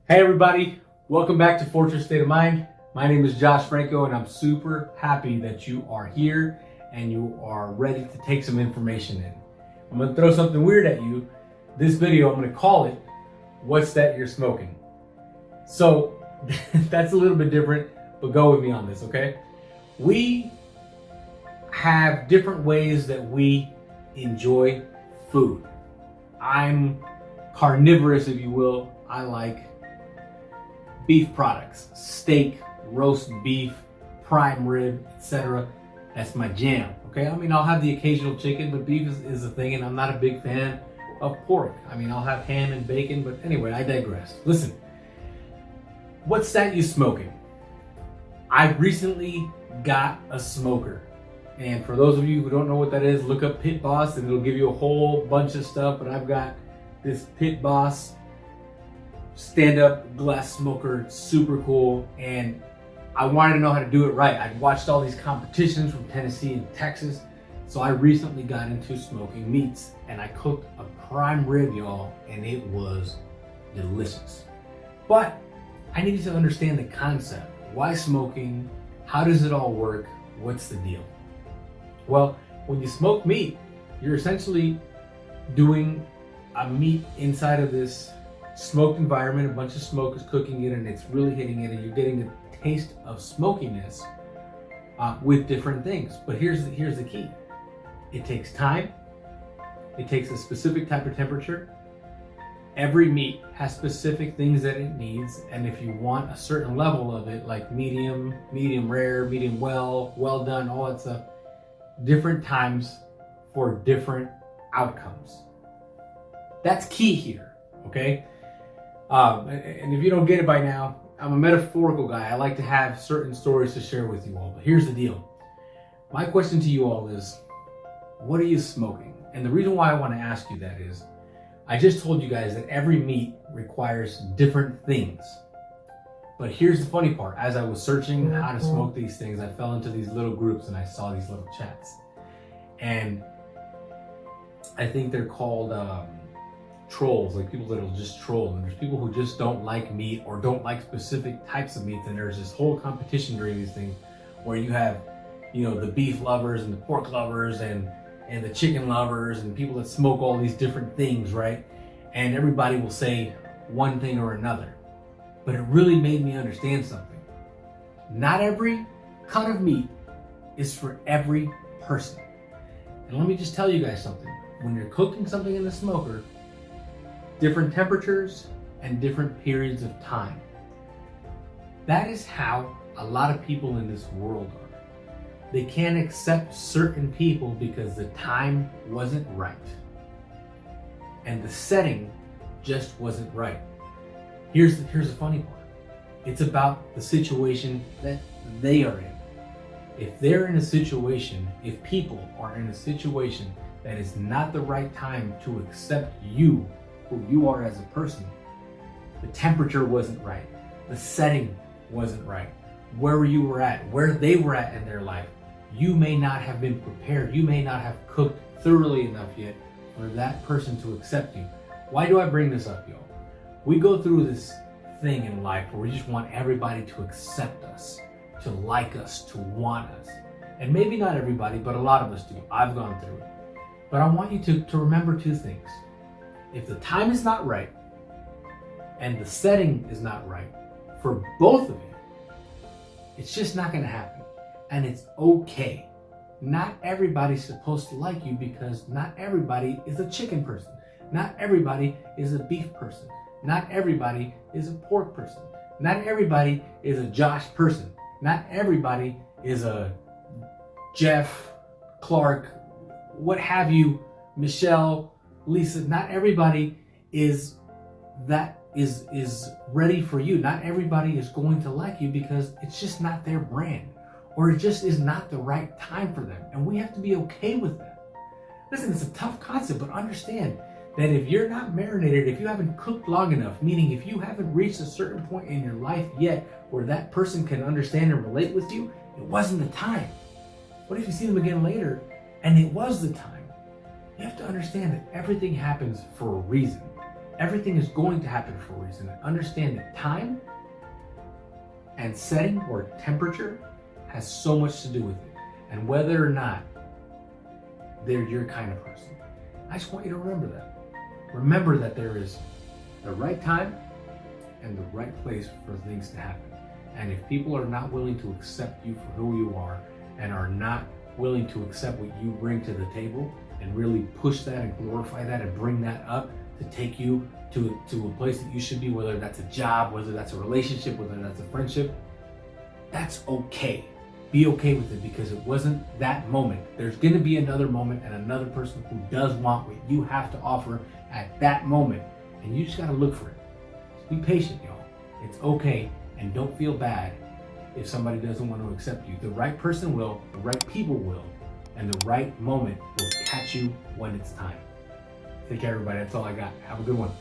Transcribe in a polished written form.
Hey everybody, welcome back to Fortress State of Mind. My name is Josh Franco and I'm super happy that you are here and you are ready to take some information in. I'm going to throw something weird at you. This video, I'm going to call it, What's That You're Smoking? So that's a little bit different, but go with me on this, okay? We have different ways that we enjoy food. I'm carnivorous, if you will. I like beef products, steak, roast beef, prime rib, etc. That's my jam, okay? I mean, I'll have the occasional chicken, but beef is a thing, and I'm not a big fan of pork. I mean, I'll have ham and bacon, but anyway, I digress. Listen, what's that you smoking? I recently got a smoker. And for those of you who don't know what that is, look up Pit Boss and it'll give you a whole bunch of stuff, but I've got this Pit Boss stand-up glass smoker. It's super cool, and I wanted to know how to do it right. I'd watched all these competitions from Tennessee and Texas, so I recently got into smoking meats, and I cooked a prime rib, y'all, and it was delicious. But I needed to understand the concept. Why smoking? How does it all work? What's the deal? Well, when you smoke meat, you're essentially doing a meat inside of this smoked environment. A bunch of smoke is cooking it and it's really hitting it, and you're getting a taste of smokiness with different things. But here's the key. It takes time. It takes a specific type of temperature. Every meat has specific things that it needs, and if you want a certain level of it, like medium, medium rare, medium well done, all that stuff, different times for different outcomes. That's key here, okay? And if you don't get it by now, I'm a metaphorical guy. I like to have certain stories to share with you all. But here's the deal. My question to you all is, what are you smoking? And the reason why I want to ask you that is, I just told you guys that every meat requires different things. But here's the funny part. As I was searching how to smoke these things, I fell into these little groups and I saw these little chats. And I think they're called trolls, like people that'll just troll. And there's people who just don't like meat or don't like specific types of meats. And there's this whole competition during these things where you have, you know, the beef lovers and the pork lovers and the chicken lovers and people that smoke all these different things, right? And everybody will say one thing or another. But it really made me understand something. Not every cut of meat is for every person. And let me just tell you guys something. When you're cooking something in the smoker, different temperatures and different periods of time. That is how a lot of people in this world are. They can't accept certain people because the time wasn't right. And the setting just wasn't right. Here's the funny part. It's about the situation that they are in. If they're in a situation, if people are in a situation that is not the right time to accept you, who you are as a person, the temperature wasn't right, the setting wasn't right, where you were at, where they were at in their life, you may not have been prepared, you may not have cooked thoroughly enough yet for that person to accept you. Why do I bring this up, y'all? We go through this thing in life where we just want everybody to accept us, to like us, to want us. And maybe not everybody, but a lot of us do. I've gone through it. But I want you to remember two things. If the time is not right and the setting is not right for both of you, it's just not going to happen. And it's okay. Not everybody's supposed to like you because not everybody is a chicken person. Not everybody is a beef person. Not everybody is a pork person. Not everybody is a Josh person. Not everybody is a Jeff, Clark, what have you, Michelle, Lisa. Not everybody is ready for you. Not everybody is going to like you because it's just not their brand, or it just is not the right time for them. And we have to be okay with that. Listen, it's a tough concept, but understand that if you're not marinated, if you haven't cooked long enough, meaning if you haven't reached a certain point in your life yet where that person can understand and relate with you, it wasn't the time. What if you see them again later and it was the time? You have to understand that everything happens for a reason. Everything is going to happen for a reason. Understand that time and setting or temperature has so much to do with it, and whether or not they're your kind of person. I just want you to remember that. Remember that there is the right time and the right place for things to happen. And if people are not willing to accept you for who you are and are not willing to accept what you bring to the table and really push that and glorify that and bring that up to take you to a place that you should be, whether that's a job, whether that's a relationship, whether that's a friendship, that's okay. Be okay with it, because it wasn't that moment. There's gonna be another moment and another person who does want what you have to offer at that moment. And you just gotta look for it. Just be patient, y'all. It's okay, and don't feel bad if somebody doesn't want to accept you. The right person will, the right people will, and the right moment will catch you when it's time. Take care, everybody. That's all I got. Have a good one.